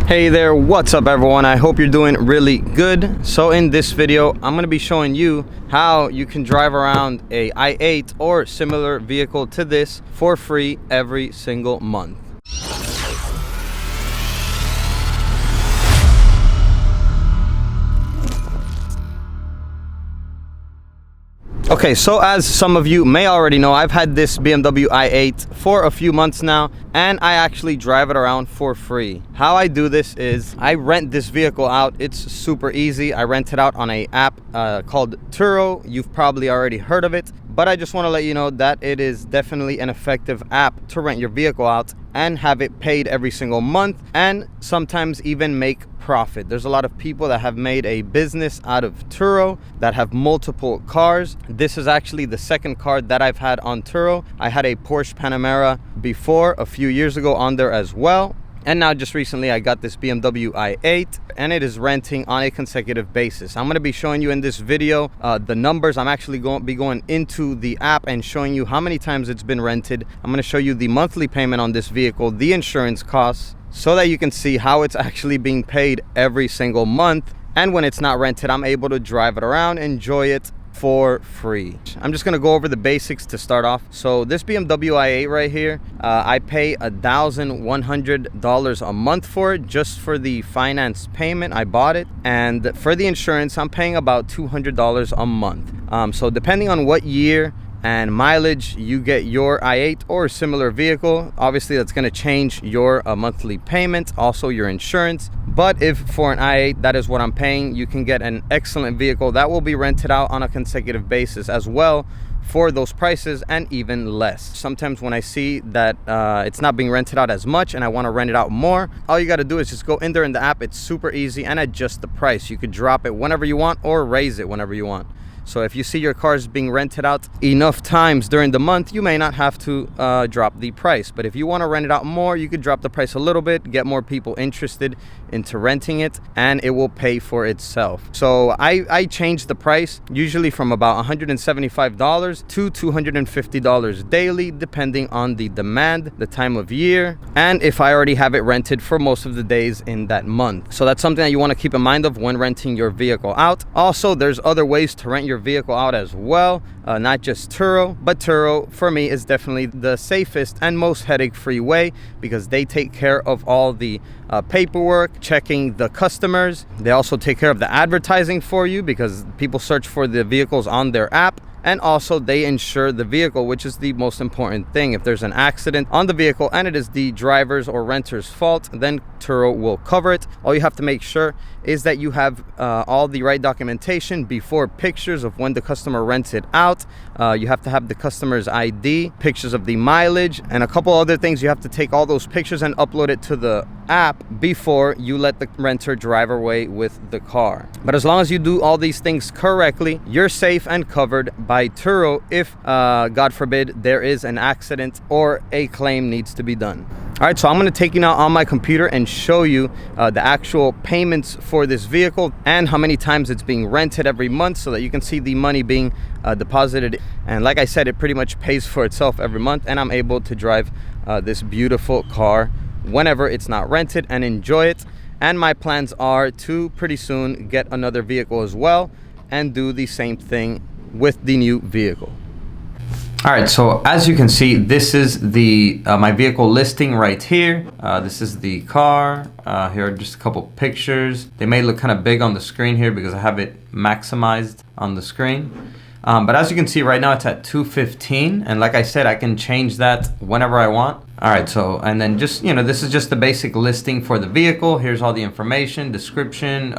Hey there, what's up everyone? I hope you're doing really good. So in this video, I'm going to be showing you how you can drive around a i8 or similar vehicle to this for free every single month. Okay, so as some of you may already know, I've had this BMW i8 for a few months now, and I actually drive it around for free. How I do this is I rent this vehicle out. It's super easy. I rent it out on an app called Turo. You've probably already heard of it, but I just want to let you know that it is definitely an effective app to rent your vehicle out and have it paid every single month, and sometimes even make profit. There's a lot of people that have made a business out of Turo that have multiple cars. This is actually the second car that I've had on Turo. I had a Porsche Panamera before a few years ago on there as well. And now just recently I got this BMW i8 and it is renting on a consecutive basis. I'm going to be showing you in this video the numbers. I'm actually going to be going into the app and showing you how many times it's been rented. I'm going to show you the monthly payment on this vehicle, the insurance costs, so that you can see how it's actually being paid every single month. And when it's not rented, I'm able to drive it around, enjoy it for free. I'm just gonna go over the basics to start off. So this BMW i8 right here, I pay $1,100 a month for it, just for the finance payment. I bought it, and for the insurance I'm paying about $200 a month. So depending on what year and mileage you get your i8 or similar vehicle, obviously that's going to change your monthly payment, also your insurance. But if for an i8 that is what I'm paying, you can get an excellent vehicle that will be rented out on a consecutive basis as well for those prices and even less. Sometimes when I see that it's not being rented out as much and I want to rent it out more, all you got to do is just go in there in the app. It's super easy, and adjust the price. You could drop it whenever you want or raise it whenever you want. So if you see your cars being rented out enough times during the month, you may not have to drop the price. But if you want to rent it out more, you could drop the price a little bit, get more people interested into renting it, and it will pay for itself. So I changed the price usually from about $175 to $250 daily, depending on the demand, the time of year, and if I already have it rented for most of the days in that month. So that's something that you want to keep in mind of when renting your vehicle out. Also, there's other ways to rent your vehicle out as well, not just Turo, but Turo for me is definitely the safest and most headache-free way, because they take care of all the paperwork, checking the customers. They also take care of the advertising for you, because people search for the vehicles on their app. And also they insure the vehicle, which is the most important thing. If there's an accident on the vehicle and it is the driver's or renter's fault, then Turo will cover it. All you have to make sure is that you have all the right documentation before pictures of when the customer rents it out. You have to have the customer's ID, pictures of the mileage, and a couple other things. You have to take all those pictures and upload it to the app before you let the renter drive away with the car. But as long as you do all these things correctly, you're safe and covered by Turo if, God forbid, there is an accident or a claim needs to be done. All right, so I'm going to take you now on my computer and show you the actual payments for this vehicle and how many times it's being rented every month, so that you can see the money being deposited. And like I said, it pretty much pays for itself every month, and I'm able to drive this beautiful car whenever it's not rented and enjoy it. And my plans are to pretty soon get another vehicle as well and do the same thing with the new vehicle. All right, so as you can see, this is the my vehicle listing right here. This is the car. Here are just a couple pictures. They may look kind of big on the screen here because I have it maximized on the screen. But as you can see right now, it's at 215, and like I said, I can change that whenever I want. All right, so and then just, you know, this is just the basic listing for the vehicle. Here's all the information, description,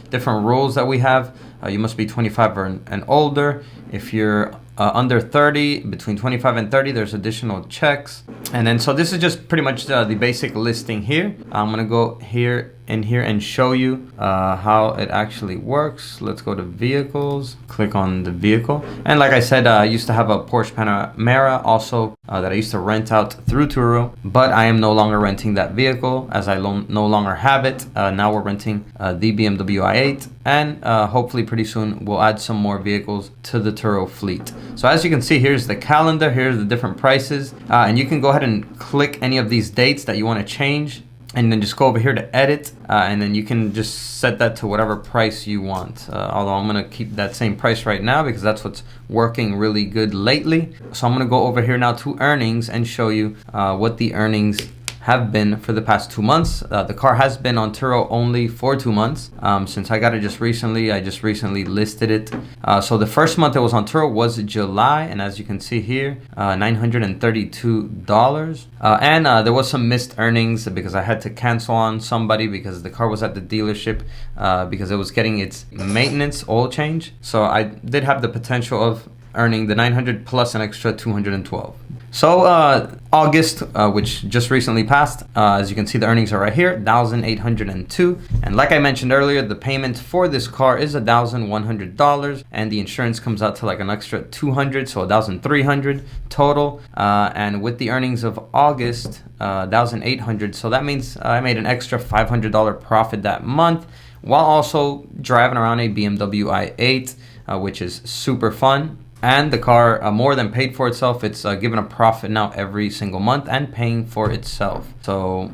different rules that we have. You must be 25 and older. If you're under 30, between 25 and 30, there's additional checks. And then so this is just pretty much the basic listing here. I'm gonna go here and show you how it actually works. Let's go to vehicles, click on the vehicle. And like I said, I used to have a Porsche Panamera also that I used to rent out through Turo, but I am no longer renting that vehicle as I no longer have it. Now we're renting the BMW i8, and hopefully pretty soon we'll add some more vehicles to the Turo fleet. So as you can see, here's the calendar, here's the different prices, and you can go ahead and click any of these dates that you want to change. and then just go over here to edit, and then you can just set that to whatever price you want. Although I'm gonna keep that same price right now because that's what's working really good lately. So I'm gonna go over here now to earnings and show you what the earnings have been for the past 2 months. The car has been on Turo only for 2 months. Since I got it just recently, I just recently listed it. So the first month it was on Turo was July, and as you can see here, $932. And there was some missed earnings because I had to cancel on somebody because the car was at the dealership because it was getting its maintenance oil change. So I did have the potential of earning the 900 plus an extra 212. So August, which just recently passed, as you can see, the earnings are right here, 1,802. And like I mentioned earlier, the payment for this car is $1,100, and the insurance comes out to like an extra 200, so 1,300 total. And with the earnings of August, 1,800, so that means I made an extra $500 profit that month, while also driving around a BMW i8, which is super fun. And the car more than paid for itself. It's given a profit now every single month and paying for itself. So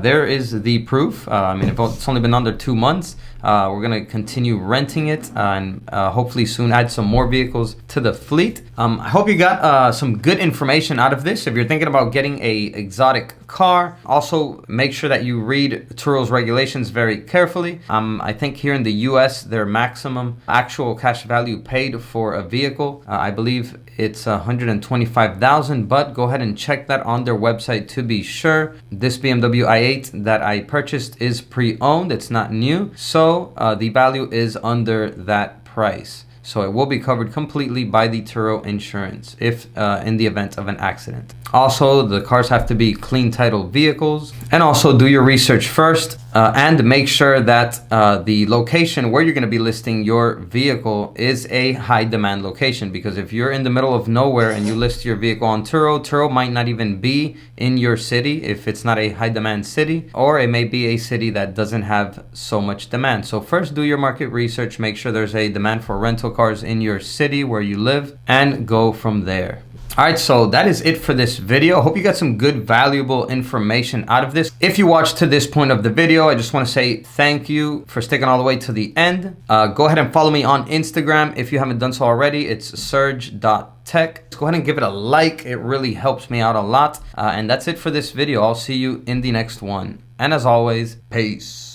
there is the proof. I mean, it's only been under 2 months. We're gonna continue renting it and hopefully soon add some more vehicles to the fleet. I hope you got some good information out of this. If you're thinking about getting a exotic car, also make sure that you read Turo's regulations very carefully. I think here in the US, their maximum actual cash value paid for a vehicle, I believe it's $125,000, but go ahead and check that on their website to be sure. This BMW i8 that I purchased is pre-owned, it's not new, so the value is under that price. So it will be covered completely by the Turo insurance if in the event of an accident. Also, the cars have to be clean title vehicles, and also do your research first and make sure that the location where you're going to be listing your vehicle is a high demand location, because if you're in the middle of nowhere and you list your vehicle on Turo, Turo might not even be in your city if it's not a high demand city, or it may be a city that doesn't have so much demand. So first do your market research, make sure there's a demand for rental cars in your city where you live, and go from there. All right, so that is it for this video. Hope you got some good, valuable information out of this. If you watched to this point of the video, I just want to say thank you for sticking all the way to the end. Go ahead and follow me on Instagram if you haven't done so already. It's surge.tech. Go ahead and give it a like. It really helps me out a lot. And that's it for this video. I'll see you in the next one. And as always, peace.